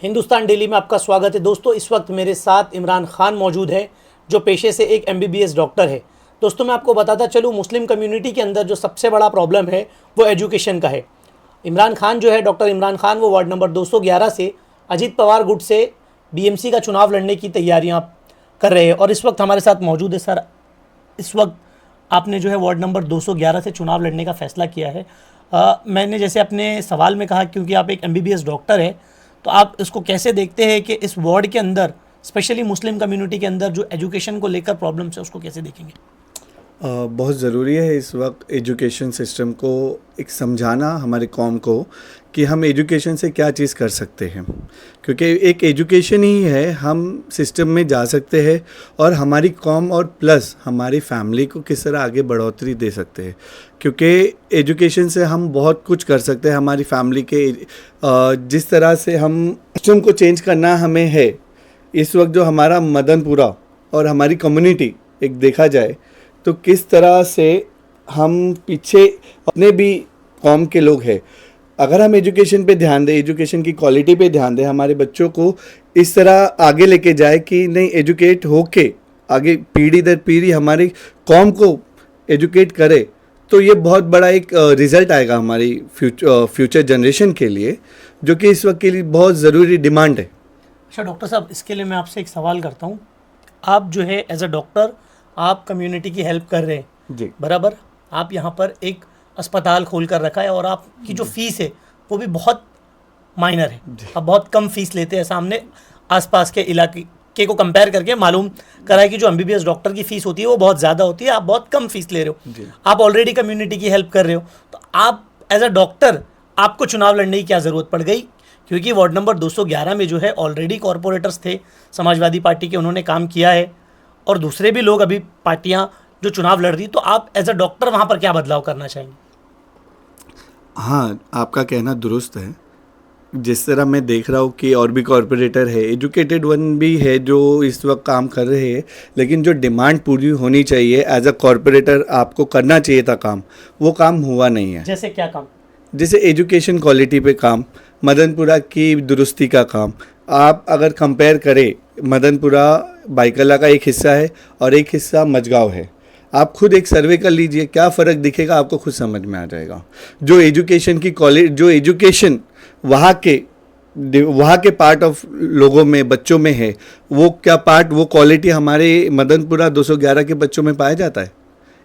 Hindustan daily में आपका स्वागत है दोस्तों। इस वक्त मेरे साथ इमरान खान मौजूद है जो पेशे से एक MBBS डॉक्टर है। दोस्तों मैं आपको बताता चलूँ, मुस्लिम कम्युनिटी के अंदर जो सबसे बड़ा प्रॉब्लम है वो एजुकेशन का है। इमरान खान जो है, डॉक्टर इमरान खान, वो वार्ड नंबर 211 से अजीत पवार गुट से BMC का चुनाव लड़ने की तैयारियाँ कर रहे हैं और इस वक्त हमारे साथ मौजूद है। सर, इस वक्त आपने जो है वार्ड नंबर 211 से चुनाव लड़ने का फ़ैसला किया है। मैंने जैसे अपने सवाल में कहा, क्योंकि आप एक MBBS डॉक्टर है, तो आप इसको कैसे देखते हैं कि इस वार्ड के अंदर स्पेशली मुस्लिम कम्युनिटी के अंदर जो एजुकेशन को लेकर प्रॉब्लम्स है उसको कैसे देखेंगे? बहुत ज़रूरी है इस वक्त एजुकेशन सिस्टम को एक समझाना हमारे कौम को कि हम एजुकेशन से क्या चीज़ कर सकते हैं, क्योंकि एक एजुकेशन ही है हम सिस्टम में जा सकते हैं और हमारी कौम और प्लस हमारी फैमिली को किस तरह आगे बढ़ोतरी दे सकते हैं। क्योंकि एजुकेशन से हम बहुत कुछ कर सकते हैं हमारी फैमिली के। जिस तरह से हम सिस्टम को चेंज करना हमें है इस वक्त, जो हमारा मदनपुरा और हमारी कम्युनिटी एक देखा जाए तो किस तरह से हम पीछे अपने भी कौम के लोग हैं। अगर हम एजुकेशन पे ध्यान दें, एजुकेशन की क्वालिटी पे ध्यान दें, हमारे बच्चों को इस तरह आगे लेके जाए कि नहीं, एजुकेट होके आगे पीढ़ी दर पीढ़ी हमारी कौम को एजुकेट करे, तो ये बहुत बड़ा एक रिज़ल्ट आएगा हमारी फ्यूचर जनरेशन के लिए, जो कि इस वक्त के लिए बहुत ज़रूरी डिमांड है। अच्छा डॉक्टर साहब, इसके लिए मैं आपसे एक सवाल करता हूँ। आप जो है एज अ डॉक्टर आप कम्युनिटी की हेल्प कर रहे हैं जी, बराबर। आप यहाँ पर एक अस्पताल खोल कर रखा है और आपकी जो फीस है वो भी बहुत माइनर है। आप बहुत कम फीस लेते हैं, सामने आसपास के इलाके को कंपेयर करके मालूम करा है कि जो MBBS डॉक्टर की फ़ीस होती है वो बहुत ज़्यादा होती है। आप बहुत कम फीस ले रहे हो, आप ऑलरेडी कम्युनिटी की हेल्प कर रहे हो, तो आप एज अ डॉक्टर आपको चुनाव लड़ने की क्या ज़रूरत पड़ गई? क्योंकि वार्ड नंबर 211 में जो है ऑलरेडी कॉरपोरेटर्स थे समाजवादी पार्टी के, उन्होंने काम किया है और दूसरे भी लोग अभी पार्टियां जो चुनाव लड़ रही, तो आप एज अ डॉक्टर वहाँ पर क्या बदलाव करना चाहेंगे? हाँ, आपका कहना दुरुस्त है। जिस तरह मैं देख रहा हूँ कि और भी कॉरपोरेटर है, एजुकेटेड वन भी है जो इस वक्त काम कर रहे हैं, लेकिन जो डिमांड पूरी होनी चाहिए एज अ कॉरपोरेटर आपको करना चाहिए था काम, वो काम हुआ नहीं है। जैसे क्या काम? जैसे एजुकेशन क्वालिटी पे काम, मदनपुरा की दुरुस्ती का काम। आप अगर कंपेयर करें, मदनपुरा बाइकला का एक हिस्सा है और एक हिस्सा मजगांव है। आप खुद एक सर्वे कर लीजिए, क्या फ़र्क दिखेगा आपको खुद समझ में आ जाएगा। जो एजुकेशन की क्वालिटी, जो एजुकेशन वहाँ के पार्ट ऑफ लोगों में, बच्चों में है, वो क्या पार्ट, वो क्वालिटी हमारे मदनपुरा 211 के बच्चों में पाया जाता है,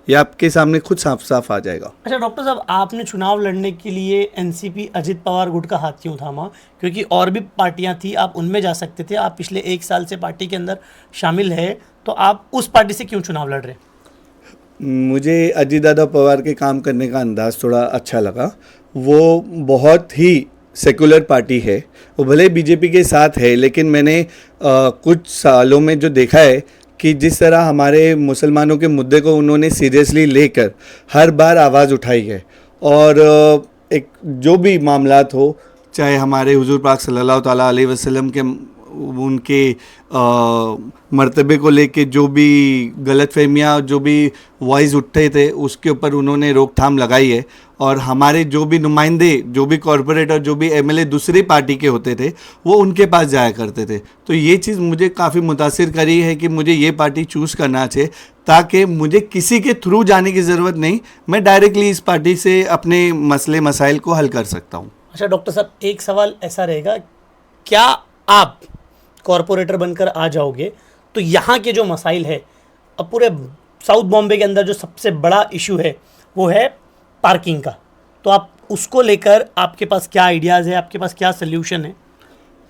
ये आपके सामने खुद साफ साफ आ जाएगा। अच्छा डॉक्टर साहब, आपने चुनाव लड़ने के लिए NCP अजित पवार गुट का हाथ क्यों थामा? क्योंकि और भी पार्टियां थी, आप उनमें जा सकते थे। आप पिछले 1 साल से पार्टी के अंदर शामिल है, तो आप उस पार्टी से क्यों चुनाव लड़ रहे? मुझे अजित दादा पवार के काम करने का अंदाज़ थोड़ा अच्छा लगा। वो बहुत ही सेकुलर पार्टी है, वो भले बीजेपी के साथ है, लेकिन मैंने कुछ सालों में जो देखा है कि जिस तरह हमारे मुसलमानों के मुद्दे को उन्होंने सीरियसली लेकर हर बार आवाज़ उठाई है, और एक जो भी मामलात हो, चाहे हमारे हुजूर पाक सल्लल्लाहु ताला अलैहि वसल्लम के उनके मर्तबे को लेके जो भी गलतफहमियाँ, जो भी वॉइस उठते थे, उसके ऊपर उन्होंने रोकथाम लगाई है। और हमारे जो भी नुमाइंदे, जो भी कॉरपोरेटर, जो भी MLA दूसरी पार्टी के होते थे, वो उनके पास जाया करते थे। तो ये चीज़ मुझे काफ़ी मुतासिर करी है कि मुझे ये पार्टी चूज़ करना चाहिए, ताकि मुझे किसी के थ्रू जाने की ज़रूरत नहीं, मैं डायरेक्टली इस पार्टी से अपने मसले मसाइल को हल कर सकता हूँ। अच्छा डॉक्टर साहब, एक सवाल ऐसा रहेगा, क्या आप कॉरपोरेटर बनकर आ जाओगे तो यहाँ के जो मसाइल है, अब पूरे साउथ बॉम्बे के अंदर जो सबसे बड़ा इशू है वो है पार्किंग का, तो आप उसको लेकर आपके पास क्या आइडियाज़ है, आपके पास क्या सल्यूशन है?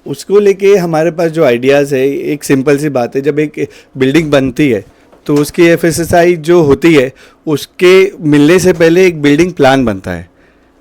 उसको लेके हमारे पास जो आइडियाज़ है, एक सिंपल सी बात है, जब एक बिल्डिंग बनती है तो उसकी FSSI जो होती है, उसके मिलने से पहले एक बिल्डिंग प्लान बनता है।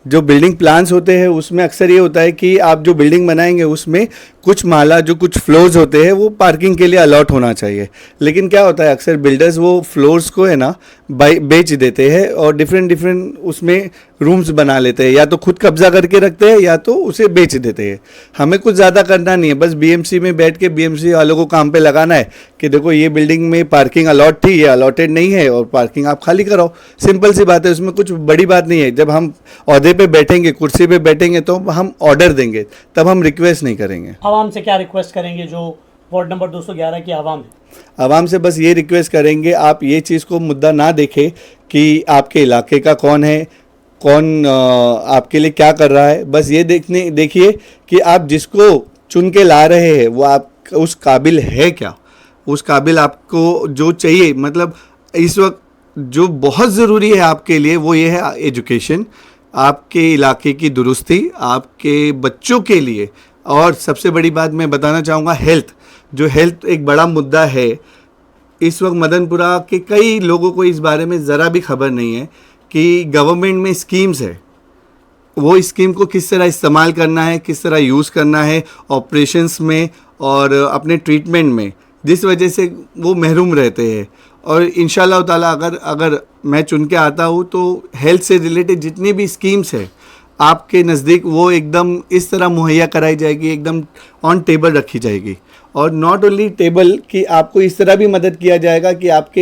जो बिल्डिंग प्लान्स होते हैं उसमें अक्सर ये होता है कि आप जो बिल्डिंग बनाएंगे उसमें कुछ माला, जो कुछ फ्लोर्स होते हैं वो पार्किंग के लिए अलॉट होना चाहिए। लेकिन क्या होता है, अक्सर बिल्डर्स वो फ्लोर्स को है ना बेच देते हैं और डिफरेंट डिफरेंट उसमें रूम्स बना लेते हैं, या तो खुद कब्जा करके रखते हैं या तो उसे बेच देते हैं। हमें कुछ ज़्यादा करना नहीं है, बस बीएमसी में बैठ के बीएमसी वालों को काम पे लगाना है कि देखो ये बिल्डिंग में पार्किंग अलॉट थी, ये अलॉटेड नहीं है और पार्किंग आप खाली कराओ। सिंपल सी बात है, उसमें कुछ बड़ी बात नहीं है। जब हम ओहदे पे बैठेंगे, कुर्सी पे बैठेंगे तो हम ऑर्डर देंगे, तब हम रिक्वेस्ट नहीं करेंगे। आवाम से क्या रिक्वेस्ट करेंगे जो वार्ड नंबर 211 की आवाम है? आवाम से बस ये रिक्वेस्ट करेंगे, आप ये चीज़ को मुद्दा ना देखें कि आपके इलाके का कौन है, कौन आपके लिए क्या कर रहा है। बस ये देखिए कि आप जिसको चुन के ला रहे हैं वो आप उस काबिल है क्या, उस काबिल आपको जो चाहिए। मतलब इस वक्त जो बहुत ज़रूरी है आपके लिए वो ये है एजुकेशन, आपके इलाके की दुरुस्ती, आपके बच्चों के लिए। और सबसे बड़ी बात मैं बताना चाहूँगा, हेल्थ, जो हेल्थ एक बड़ा मुद्दा है इस वक्त मदनपुरा के कई लोगों को इस बारे में ज़रा भी खबर नहीं है कि गवर्नमेंट में स्कीम्स है, वो स्कीम को किस तरह इस्तेमाल करना है, किस तरह यूज़ करना है ऑपरेशंस में और अपने ट्रीटमेंट में, जिस वजह से वो महरूम रहते हैं। और इंशाल्लाह ताला अगर मैं चुन के आता हूँ तो हेल्थ से रिलेटेड जितनी भी स्कीम्स है आपके नज़दीक वो एकदम इस तरह मुहैया कराई जाएगी, एकदम ऑन टेबल रखी जाएगी। और नॉट ओनली टेबल कि आपको इस तरह भी मदद किया जाएगा कि आपके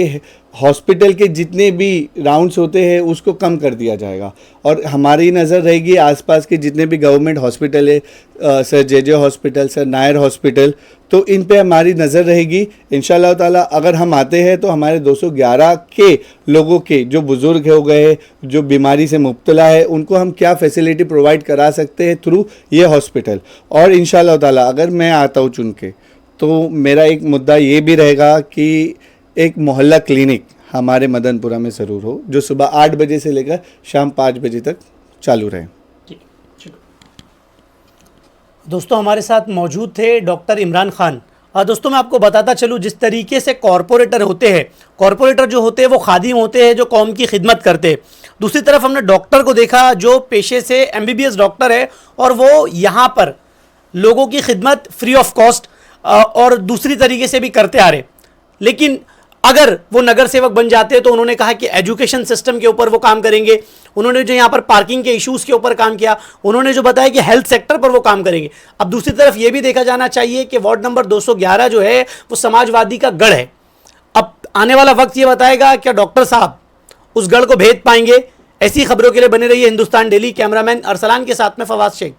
हॉस्पिटल के जितने भी राउंड्स होते हैं उसको कम कर दिया जाएगा। और हमारी नज़र रहेगी आसपास के जितने भी गवर्नमेंट हॉस्पिटल है, सर जे हॉस्पिटल, सर नायर हॉस्पिटल, तो इन पे हमारी नज़र रहेगी। इंशाल्लाह ताला अगर हम आते हैं तो हमारे 211 के लोगों के जो बुज़ुर्ग हो गए, जो बीमारी से मुब्तला है, उनको हम क्या फैसिलिटी प्रोवाइड करा सकते हैं थ्रू ये हॉस्पिटल। और इंशाल्लाह ताला अगर मैं आता हूँ चुन के तो मेरा एक मुद्दा ये भी रहेगा कि एक मोहल्ला क्लिनिक हमारे मदनपुरा में ज़रूर हो, जो सुबह 8 बजे से लेकर शाम 5 बजे तक चालू रहे। ठीक। दोस्तों हमारे साथ मौजूद थे डॉक्टर इमरान खान। दोस्तों मैं आपको बताता चलूँ, जिस तरीके से कॉरपोरेटर होते हैं, कॉरपोरेटर जो होते हैं वो खादिम होते हैं जो कौम की खिदमत करते हैं। दूसरी तरफ हमने डॉक्टर को देखा जो पेशे से MBBS डॉक्टर है और वो यहाँ पर लोगों की खिदमत फ्री ऑफ कॉस्ट और दूसरी तरीके से भी करते आ रहे। लेकिन अगर वो नगर सेवक बन जाते हैं तो उन्होंने कहा कि एजुकेशन सिस्टम के ऊपर वो काम करेंगे। उन्होंने जो यहाँ पर पार्किंग के इश्यूज़ के ऊपर काम किया, उन्होंने जो बताया कि हेल्थ सेक्टर पर वो काम करेंगे। अब दूसरी तरफ ये भी देखा जाना चाहिए कि वार्ड नंबर 211 जो है वो समाजवादी का गढ़ है। अब आने वाला वक्त ये बताएगा क्या डॉक्टर साहब उस गढ़ को भेद पाएंगे। ऐसी खबरों के लिए बने रहिए हिंदुस्तान डेली। कैमरामैन अरसलान के साथ में फवाद शेख।